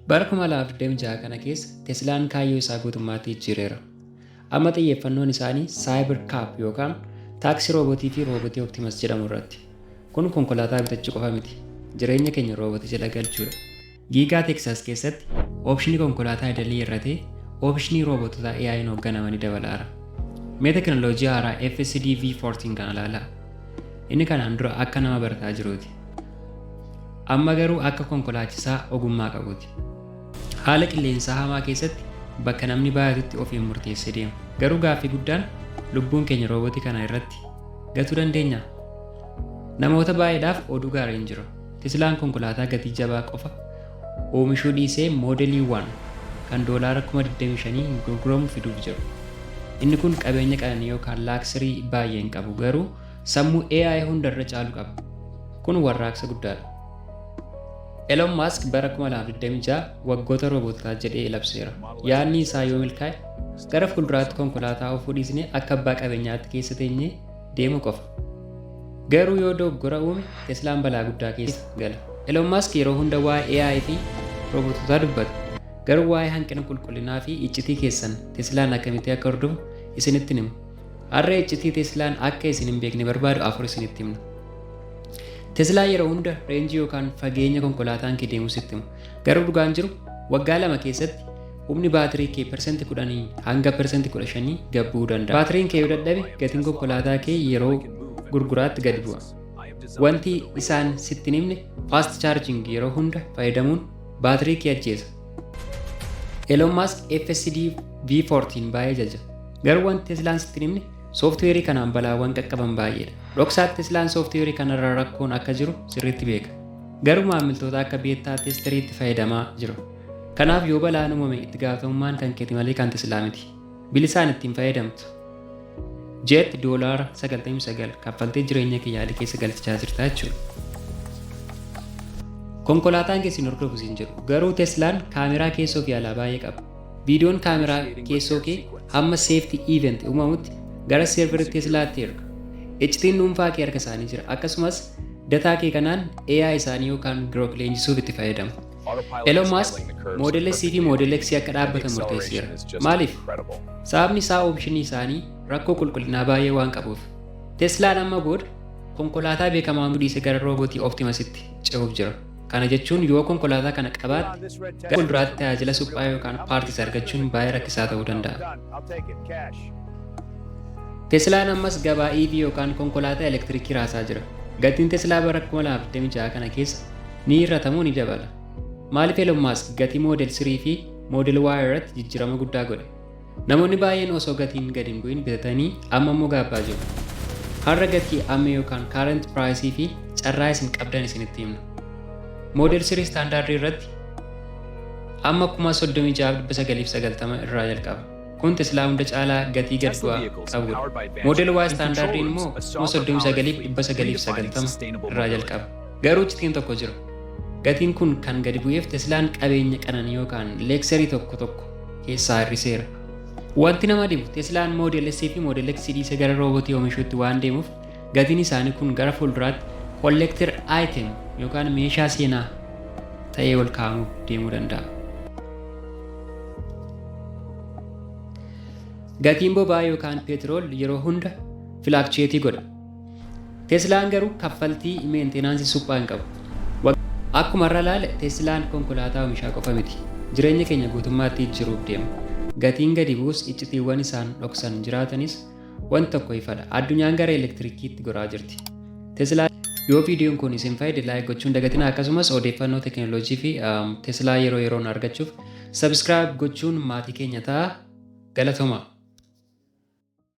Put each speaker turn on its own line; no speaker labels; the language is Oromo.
Bara 2026 kana keessa Teslaan kaayyoo isaa guutummaatti jijjiireera. Amma xiyyeeffannoon isaanii Cybercab yookaan taaksii roobotii fi roobotii Optimus jedhamu irratti. Kun konkolaataa bitachuu qofa miti. Jireenya keenya roobotii jala galchuudha. Giigaa Texas keessatti oopshinii konkolaataa idilii irratti oopshinii roobotota AI'n hoogganamanii dabalaara. Mee teknooloojii haaraa FSD V14 kana ilaalaa. Inni kanaan dura akka nama barataa jiruuti. Amma garuu akka konkolaachisaa ogummaa qabuuti. Haala qilleensaa hamaa keessatti bakka namni baay'atutti ofiin murteessee deema. Garuu gaaffii guddaan lubbuun keenya roobotii kana irratti gatuu dandeenya? Namoota baay'eedhaaf oduu gaarii hin jiru. Teslaan konkolaataa gatii jabaa qofa oomishuu dhiisee moodelii 1 kan doolaara 25,000 gurguramu fiduuf jiru. Inni kun qabeenya qananii yookaan laaksarii baay'ee hin qabu, garuu sammuu AI hundarra caalu qaba. Kun warraaqsa guddaadha. Elon Musk bara 2026 waggoota roobotaa jedhee labseera. Yaadni isaa yoo milkaa'e gara fuulduraatti konkolaataa ofuu dhiisnee akka abbaa qabeenyaatti keessa teenyee deemu qofa. Garuu yoo dogoggora uume Teslaan balaa guddaa keessa gala. Elon Musk yeroo hunda waa'ee AI fi roobototaa dubbata. Garuu waa'ee hanqina qulqullinaa fi iccitii keessan Teslaan akkamitti akka hordofu isinitti himu. Har'a iccitii Teslaan akka isin hin beekne barbaadu 4 isinitti himna. Tesla yeroo hunda reenjii yookaan fageenya konkolaataan kee deemu sitti himu. Garuu dhugaan jiru waggaa 2 keessatti humni baatirii kee %10 hanga %15 gabbuu danda'a. Baatiriin kee yoo dadhabe gatiin konkolaataa kee yeroo gurguraatti gadi bu'a. Wanti isaan sitti hin himne fast charging yeroo hunda fayyadamuun baatirii kee ajjeesa. Elon Musk FSD V14 baay'ee jaja. Garuu wanti Teslaan sitti hin himne sooftiweerii kanaan balaawwan qaqqaban baay'eedha. Dhoksaatti Teslaan sooftiweerii kanarra rakkoon akka jiru sirriitti beeka. Garuu maamiltoota akka beettaa teesteriitti fayyadamaa jiru. Kanaaf yoo balaan uumame itti gaafatamummaan kan keeti malee kan Teslaa miti. Bilisaan ittiin fayyadamtu. Jet $99 kaffaltee jireenya kee yaada keessa galchaa jirta jechuudha. Konkolaataan keessin hordofu siin jedhu. Garuu Teslaan kaameraa keessoo fi alaa baay'ee qaba. Viidiyoon kaameraa keessoo kee hamma safety event uumamutti gara seerverii Teslaatti erga. Iccitiin dhuunfaa kee harka isaanii jira. Akkasumas dataa kee kanaan AI isaanii yookaan Grok leenjisuuf itti fayyadamu. Elon Musk Model S fi Model X akka dhaabbatan murteesseera. Maaliif? Sababni isaa oomishni isaanii rakkoo qulqullinaa baay'ee waan qabuuf. Teslaan amma booda konkolaataa beekamaa dhiisee gara roobotii Optimusitti ce'uuf jira. Kana jechuun yoo konkolaataa kana qabaatte gara fuulduraatti tajaajila suphaa yookaan paartiis argachuun baay'ee rakkisaa ta'uu danda'a. Teslaan ammas gabaa EV yookaan konkolaataa elektirikii raasaa jira. Gatiin Teslaa bara 2026 kana keessa ni hir'atamu ni dabala. Maaliif Elon Musk gatii Model 3 fi Model Y irratti jijjiirama guddaa godhe? Namoonni baay'een osoo gatiin gadi hin bu'in bitatanii amma immoo gaabbaa jiru. Har'a gatii amma yookaan current price fi carraa isin qabdan isinitti himna. Model 3 standardii irratti amma 36,990 irraa jalqaba. Kun Teslaa hunda caalaa gatii gad bu'aa qabudha. Model Y standardiin immoo 39,990 irraa jalqaba. Garuu iccitiin tokko jira. Gatiin kun kan gadi bu'eef Teslaan qabeenya qananii yookaan leeksarii tokko keessaa hir'iseera. Wanti nama dhibu Teslaan Model S fi Model X dhiisee gara roobotii oomishuutti waan deemuuf gatiin isaanii kun gara fuulduraatti collector item yookaan meeshaa seenaa ta'ee ol kaa'amuuf deemuu danda'a. Gatiin boba'aa yookaan peetirool yeroo hunda filaakcheetii godha. Teslaan garuu kaffaltii meenteenaansii suphaa hin qabu. Akkuma irra ilaale Teslaan konkolaataa oomishaa qofa miti. Jireenya keenya guutummaatti jijjiiruuf deema. Gatiin gadi bu'us iccitiiwwan isaan dhoksan jiraatanis wanti tokko ifadha. Addunyaan gara elektirikiitti goraa jirti. Teslaan yoo viidiyoon kun isin fayyade laayik gochuun dagatina, akkasumas odeeffannoo teknooloojii fi Teslaa yeroo yeroon argachuuf subscribe gochuun maatii keenya ta'a. Galatoomaa.